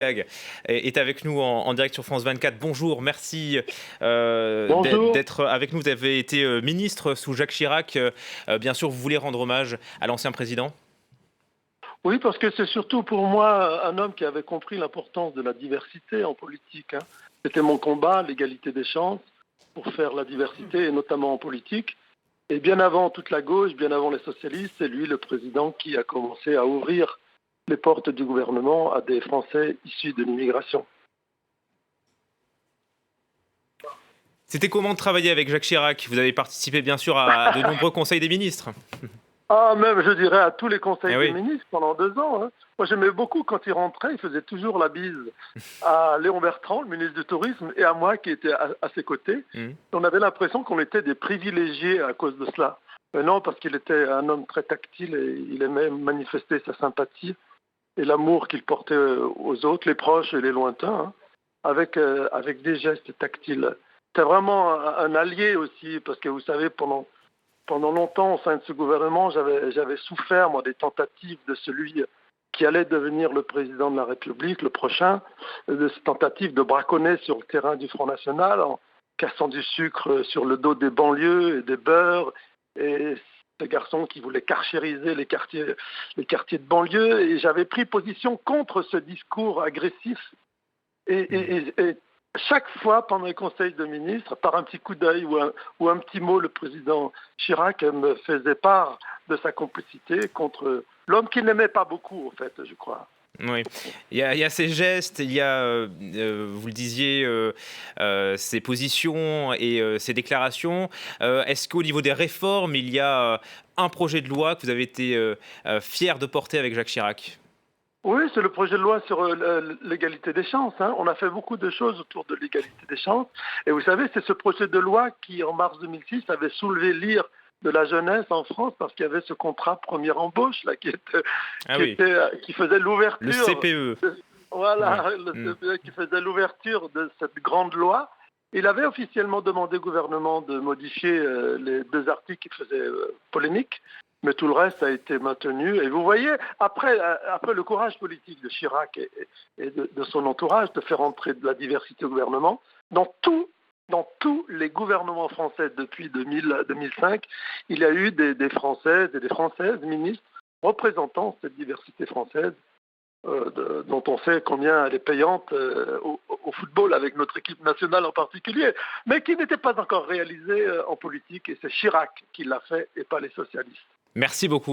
Est avec nous en direct sur France 24. Bonjour, merci Bonjour. d'être avec nous. Vous avez été ministre sous Jacques Chirac. Bien sûr, vous voulez rendre hommage à l'ancien président. Oui, parce que c'est surtout pour moi un homme qui avait compris l'importance de la diversité en politique, hein. C'était mon combat, l'égalité des chances, pour faire la diversité, et notamment en politique. Et bien avant toute la gauche, bien avant les socialistes, c'est lui le président qui a commencé à ouvrir les portes du gouvernement à des Français issus de l'immigration. C'était comment de travailler avec Jacques Chirac? Vous avez participé bien sûr à de nombreux conseils des ministres. Ah, même, je dirais, à tous les conseils Eh des oui. ministres pendant 2 ans, hein. Moi, j'aimais beaucoup quand il rentrait, il faisait toujours la bise à Léon Bertrand, le ministre du Tourisme, et à moi qui étais à ses côtés. Mhm. On avait l'impression qu'on était des privilégiés à cause de cela. Mais non, parce qu'il était un homme très tactile et il aimait manifester sa sympathie et l'amour qu'il portait aux autres, les proches et les lointains, hein, avec des gestes tactiles. C'était vraiment un allié aussi, parce que vous savez, pendant longtemps, au sein de ce gouvernement, j'avais souffert, moi, des tentatives de celui qui allait devenir le président de la République, le prochain, de ces tentatives de braconner sur le terrain du Front National en cassant du sucre sur le dos des banlieues et des beurs, et ces garçons qui voulaient carchériser les quartiers de banlieue. Et j'avais pris position contre ce discours agressif. Et chaque fois, pendant les conseils de ministres, par un petit coup d'œil ou un petit mot, le président Chirac me faisait part de sa complicité contre l'homme qu'il n'aimait pas beaucoup, en fait, je crois. Oui, il y a ces gestes, il y a, vous le disiez, ces positions et ces déclarations. Est-ce qu'au niveau des réformes, il y a un projet de loi que vous avez été fier de porter avec Jacques Chirac? Oui, c'est le projet de loi sur l'égalité des chances, hein. On a fait beaucoup de choses autour de l'égalité des chances. Et vous savez, c'est ce projet de loi qui, en mars 2006, avait soulevé l'ire de la jeunesse en France parce qu'il y avait ce contrat première embauche là, Ah oui, qui faisait le l'ouverture. CPE. Ouais. Voilà, Mm. qui faisait l'ouverture de cette grande loi. Il avait officiellement demandé au gouvernement de modifier les 2 articles qui faisaient polémique, mais tout le reste a été maintenu. Et vous voyez, après le courage politique de Chirac et de son entourage de faire entrer de la diversité au gouvernement, dans tous les gouvernements français depuis 2005, il y a eu des Françaises et des Françaises ministres représentant cette diversité française dont on sait combien elle est payante au football avec notre équipe nationale en particulier, mais qui n'était pas encore réalisée en politique, et c'est Chirac qui l'a fait et pas les socialistes. Merci beaucoup.